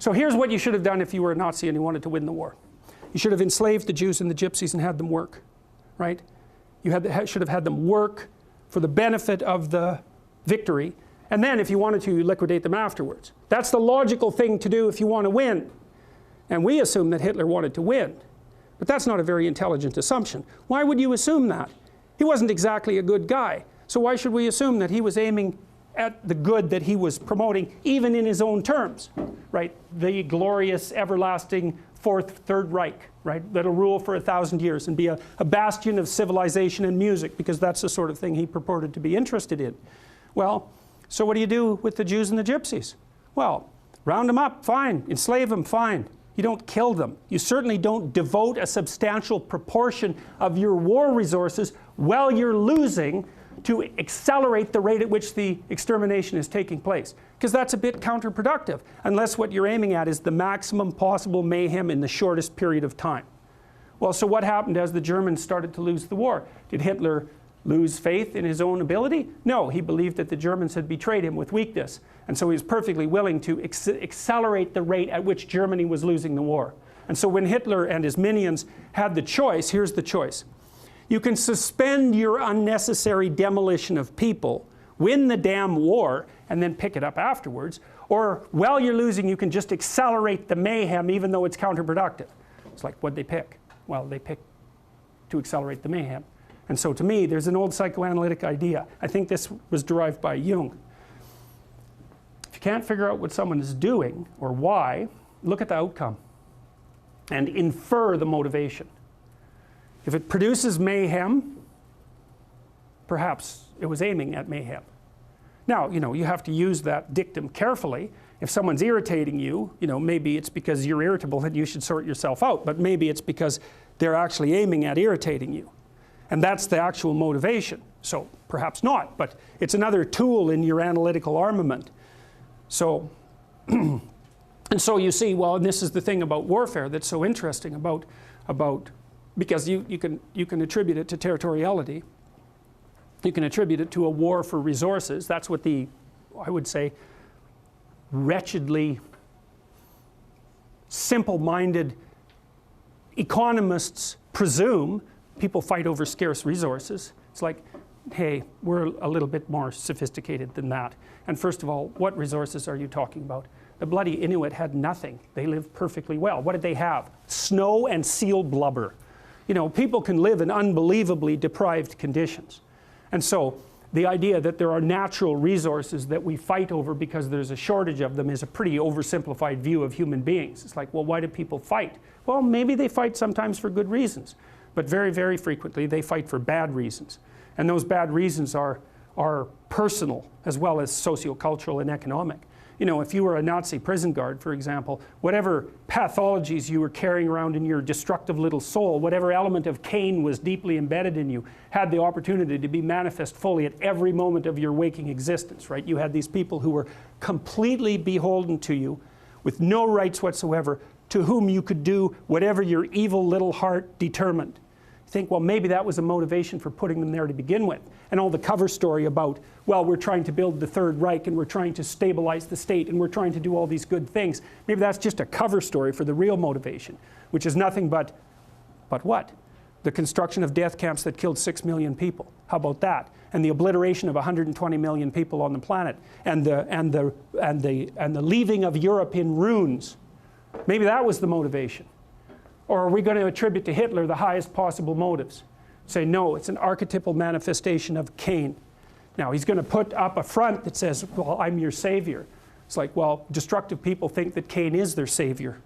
So here's what you should have done if you were a Nazi and you wanted to win the war. You should have enslaved the Jews and the Gypsies and had them work, right? You should have had them work for the benefit of the victory, and then if you wanted to, you liquidate them afterwards. That's the logical thing to do if you want to win. And we assume that Hitler wanted to win. But that's not a very intelligent assumption. Why would you assume that? He wasn't exactly a good guy. So why should we assume that he was aiming at the good that he was promoting, even in his own terms, right? The glorious, everlasting Third Reich, right? That'll rule for 1,000 years and be a bastion of civilization and music, because that's the sort of thing he purported to be interested in. Well, so what do you do with the Jews and the Gypsies? Well, round them up, fine. Enslave them, fine. You don't kill them. You certainly don't devote a substantial proportion of your war resources while you're losing to accelerate the rate at which the extermination is taking place. Because that's a bit counterproductive, unless what you're aiming at is the maximum possible mayhem in the shortest period of time. Well, so what happened as the Germans started to lose the war? Did Hitler lose faith in his own ability? No, he believed that the Germans had betrayed him with weakness. And so he was perfectly willing to accelerate the rate at which Germany was losing the war. And so when Hitler and his minions had the choice, here's the choice. You can suspend your unnecessary demolition of people, win the damn war, and then pick it up afterwards. Or while you're losing, you can just accelerate the mayhem even though it's counterproductive. It's like, what'd they pick? Well, they picked to accelerate the mayhem. And so to me, there's an old psychoanalytic idea. I think this was derived by Jung. If you can't figure out what someone is doing or why, look at the outcome and infer the motivation. If it produces mayhem, perhaps it was aiming at mayhem. Now, you have to use that dictum carefully. If someone's irritating you, maybe it's because you're irritable and you should sort yourself out, but maybe it's because they're actually aiming at irritating you. And that's the actual motivation. So perhaps not, but it's another tool in your analytical armament. So, and so you see, well, and this is the thing about warfare that's so interesting about because you can attribute it to territoriality. You can attribute it to a war for resources. That's what I would say, wretchedly simple-minded economists presume. People fight over scarce resources. It's like, hey, we're a little bit more sophisticated than that. And first of all, what resources are you talking about? The bloody Inuit had nothing. They lived perfectly well. What did they have? Snow and seal blubber. People can live in unbelievably deprived conditions. And so the idea that there are natural resources that we fight over because there's a shortage of them is a pretty oversimplified view of human beings. It's like, well, why do people fight? Well, maybe they fight sometimes for good reasons. But very, very frequently, they fight for bad reasons. And those bad reasons are personal as well as sociocultural and economic. If you were a Nazi prison guard, for example, whatever pathologies you were carrying around in your destructive little soul, whatever element of Cain was deeply embedded in you, had the opportunity to be manifest fully at every moment of your waking existence, right? You had these people who were completely beholden to you, with no rights whatsoever, to whom you could do whatever your evil little heart determined. Think, well, maybe that was a motivation for putting them there to begin with. And all the cover story about, well, we're trying to build the Third Reich and we're trying to stabilize the state and we're trying to do all these good things. Maybe that's just a cover story for the real motivation, which is nothing but what? The construction of death camps that killed 6 million people. How about that? And the obliteration of 120 million people on the planet, and the leaving of Europe in ruins. Maybe that was the motivation. Or are we going to attribute to Hitler the highest possible motives? Say, no, it's an archetypal manifestation of Cain. Now, he's going to put up a front that says, well, I'm your savior. It's like, well, destructive people think that Cain is their savior.